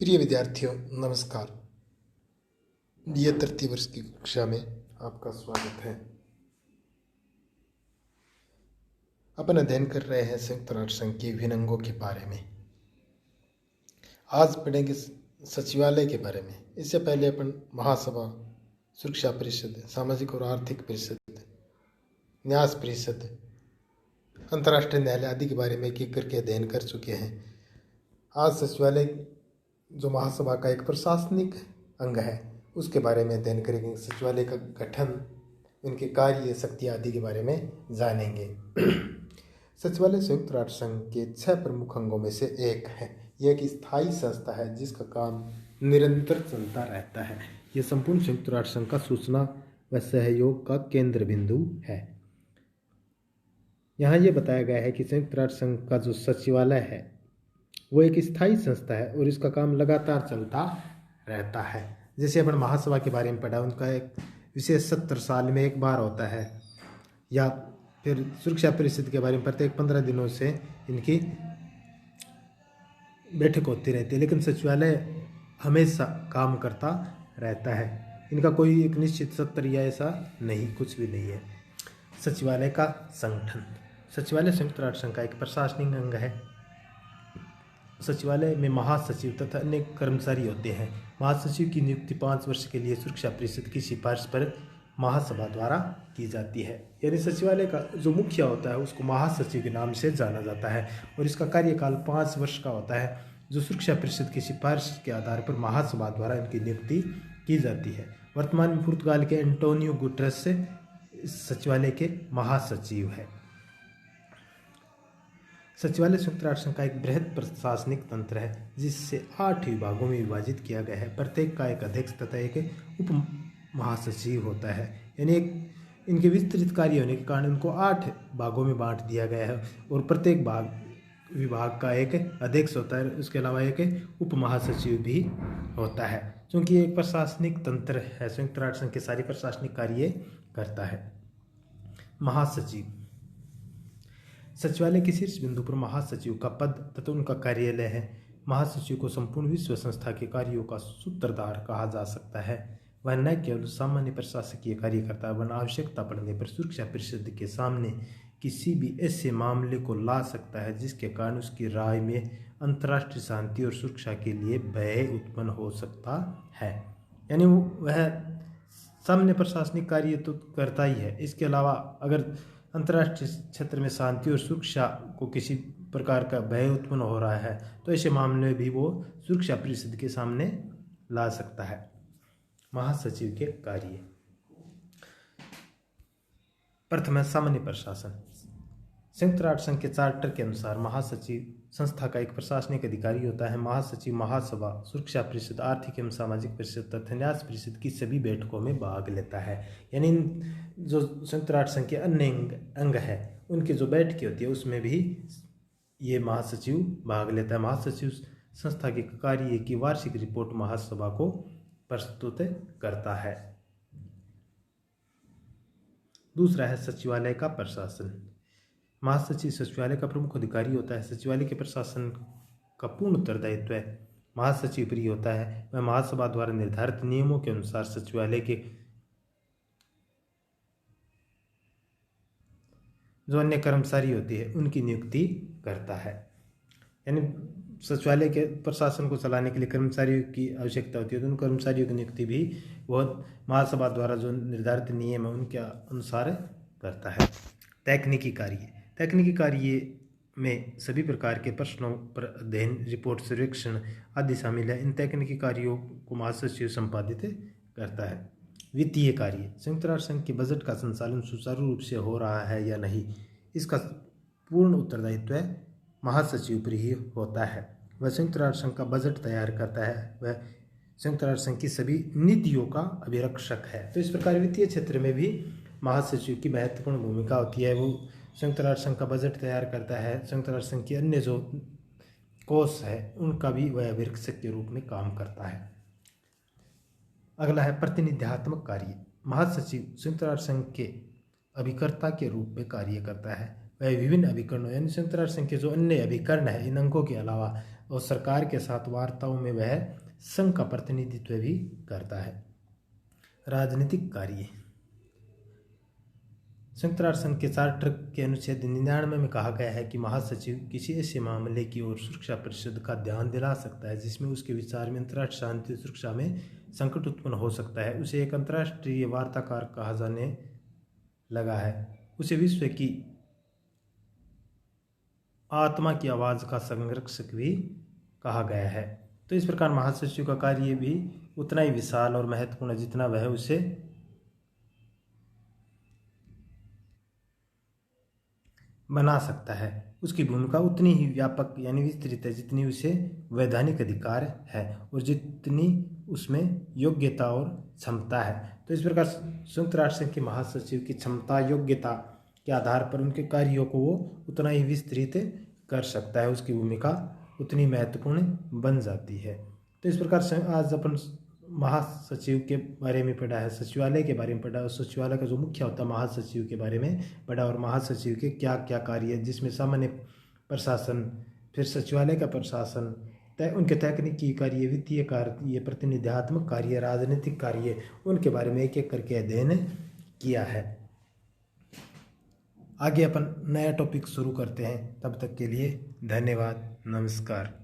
प्रिय विद्यार्थियों, नमस्कार। ये तृतीय वर्ष की कक्षा में आपका स्वागत है। अपन अध्ययन कर रहे हैं संयुक्त राष्ट्र संघ के विभिन्न अंगों के बारे में। आज पढ़ेंगे सचिवालय के बारे में। इससे पहले अपन महासभा, सुरक्षा परिषद, सामाजिक और आर्थिक परिषद, न्यास परिषद, अंतर्राष्ट्रीय न्यायालय आदि के बारे में एक करके अध्ययन कर चुके हैं। आज सचिवालय जो महासभा का एक प्रशासनिक अंग है उसके बारे में अध्ययन करेंगे। सचिवालय का गठन, उनके कार्य, शक्ति आदि के बारे में जानेंगे। सचिवालय संयुक्त राष्ट्र संघ के 6 प्रमुख अंगों में से एक है। यह एक स्थायी संस्था है जिसका काम निरंतर चलता रहता है। यह संपूर्ण संयुक्त राष्ट्र संघ का सूचना व सहयोग का केंद्र बिंदु है। यहाँ यह बताया गया है कि संयुक्त राष्ट्र संघ का जो सचिवालय है वो एक स्थायी संस्था है और इसका काम लगातार चलता रहता है। जैसे अपन महासभा के बारे में पढ़ा, उनका एक विशेष 70 साल में एक बार होता है, या फिर सुरक्षा परिषद के बारे में प्रत्येक 15 दिनों से इनकी बैठक होती रहती है। लेकिन सचिवालय हमेशा काम करता रहता है। इनका कोई एक निश्चित सत्र या ऐसा नहीं, कुछ भी नहीं है। सचिवालय का संगठन। सचिवालय संयुक्त राष्ट्र संघ का एक प्रशासनिक अंग है। सचिवालय में महासचिव तथा अन्य कर्मचारी होते हैं। महासचिव की नियुक्ति 5 वर्ष के लिए सुरक्षा परिषद की सिफारिश पर महासभा द्वारा की जाती है। यानी सचिवालय का जो मुखिया होता है उसको महासचिव के नाम से जाना जाता है और इसका कार्यकाल 5 वर्ष का होता है, जो सुरक्षा परिषद की सिफारिश के आधार पर महासभा द्वारा इनकी नियुक्ति की जाती है। वर्तमान में पुर्तगाल के एंटोनियो गुटेरेस सचिवालय के महासचिव है। सचिवालय संयुक्त राष्ट्र संघ का एक बृहद प्रशासनिक तंत्र है जिससे 8 विभागों में विभाजित किया गया है। प्रत्येक का एक अध्यक्ष तथा एक उप महासचिव होता है। यानी इनके विस्तृत कार्य होने के कारण इनको 8 भागों में बांट दिया गया है और प्रत्येक विभाग का एक अध्यक्ष होता है। उसके अलावा एक उप महासचिव भी होता है। क्योंकि एक प्रशासनिक तंत्र है, संयुक्त राष्ट्र संघ के सारे प्रशासनिक कार्य करता है। महासचिव। सचिवालय के शीर्ष बिंदु पर महासचिव का पद तथा उनका कार्यालय है। महासचिव को संपूर्ण विश्व संस्था के कार्यों का सूत्रधार कहा जा सकता है। वह न केवल सामान्य प्रशासकीय कार्य करता है, वह आवश्यकता पड़ने पर सुरक्षा परिषद के सामने किसी भी ऐसे मामले को ला सकता है जिसके कारण उसकी राय में अंतर्राष्ट्रीय शांति और सुरक्षा के लिए भय उत्पन्न हो सकता है। यानी वह सामान्य प्रशासनिक कार्य तो करता ही है, इसके अलावा अगर अंतर्राष्ट्रीय क्षेत्र में शांति और सुरक्षा को किसी प्रकार का भय उत्पन्न हो रहा है तो ऐसे मामले में भी वो सुरक्षा परिषद के सामने ला सकता है। महासचिव के कार्य। प्रथम है सामान्य प्रशासन। संयुक्त राष्ट्र संघ के चार्टर के अनुसार महासचिव संस्था का एक प्रशासनिक अधिकारी होता है। महासचिव महासभा, सुरक्षा परिषद, आर्थिक एवं सामाजिक परिषद तथा न्यास परिषद की सभी बैठकों में भाग लेता है। यानी जो संयुक्त राष्ट्र संघ के अन्य अंग है उनकी जो बैठकें होती है उसमें भी ये महासचिव भाग लेता है। महासचिव संस्था के कार्य की वार्षिक रिपोर्ट महासभा को प्रस्तुत करता है। दूसरा है सचिवालय का प्रशासन। महासचिव सचिवालय का प्रमुख अधिकारी होता है। सचिवालय के प्रशासन का पूर्ण उत्तरदायित्व महासचिव पर ही होता है। वह महासभा द्वारा निर्धारित नियमों के अनुसार सचिवालय के जो अन्य कर्मचारी होते हैं उनकी नियुक्ति करता है। यानी सचिवालय के प्रशासन को चलाने के लिए कर्मचारियों की आवश्यकता होती है तो उन कर्मचारियों की नियुक्ति भी वह महासभा द्वारा जो निर्धारित नियम है उनके अनुसार करता है। तकनीकी कार्य। तकनीकी कार्य में सभी प्रकार के प्रश्नों पर अध्ययन, रिपोर्ट, सर्वेक्षण आदि शामिल है। इन तकनीकी कार्यों को महासचिव संपादित करता है। वित्तीय कार्य। संयुक्त राष्ट्र संघ के बजट का संचालन सुचारू रूप से हो रहा है या नहीं, इसका पूर्ण उत्तरदायित्व महासचिव पर ही होता है। वह संयुक्त राष्ट्र संघ का बजट तैयार करता है। वह संयुक्त राष्ट्र संघ की सभी नीतियों का अभिरक्षक है। तो इस प्रकार वित्तीय क्षेत्र में भी महासचिव की महत्वपूर्ण भूमिका होती है। वो संयुक्त राष्ट्र संघ का बजट तैयार करता है। संयुक्त राष्ट्र संघ के अन्य जो कोष है उनका भी वह अभिरक्षक के रूप में काम करता है। अगला है प्रतिनिध्यात्मक कार्य। महासचिव संयुक्त राष्ट्र संघ के अभिकर्ता के रूप में कार्य करता है। वह विभिन्न अभिकरणों यानी संयुक्त राष्ट्र संघ के जो अन्य अभिकरण है इन अंगों के अलावा और सरकार के साथ वार्ताओं में वह संघ का प्रतिनिधित्व भी करता है। राजनीतिक कार्य। संयुक्त राष्ट्र संघ के चार्टर के अनुच्छेद 99 में कहा गया है कि महासचिव किसी ऐसे मामले की ओर सुरक्षा परिषद का ध्यान दिला सकता है जिसमें उसके विचार में अंतर्राष्ट्रीय शांति और सुरक्षा में संकट उत्पन्न हो सकता है। उसे एक अंतर्राष्ट्रीय वार्ताकार कहा जाने लगा है। उसे विश्व की आत्मा की आवाज़ का संरक्षक भी कहा गया है। तो इस प्रकार महासचिव का कार्य भी उतना ही विशाल और महत्वपूर्ण जितना वह उसे बना सकता है। उसकी भूमिका उतनी ही व्यापक यानी विस्तृत है जितनी उसे वैधानिक अधिकार है और जितनी उसमें योग्यता और क्षमता है। तो इस प्रकार संयुक्त राष्ट्र संघ के महासचिव की क्षमता योग्यता के आधार पर उनके कार्यों को वो उतना ही विस्तृत कर सकता है, उसकी भूमिका उतनी महत्वपूर्ण बन जाती है। तो इस प्रकार आज अपन महासचिव के बारे में पढ़ा है, सचिवालय के बारे में पढ़ा और सचिवालय का जो मुख्य होता है महासचिव के बारे में पढ़ा और महासचिव के क्या क्या कार्य है जिसमें सामान्य प्रशासन, फिर सचिवालय का प्रशासन, उनके तकनीकी कार्य, वित्तीय कार्य, प्रतिनिधित्व कार्य, राजनीतिक कार्य, उनके बारे में एक एक करके अध्ययन किया है। आगे अपन नया टॉपिक शुरू करते हैं, तब तक के लिए धन्यवाद, नमस्कार।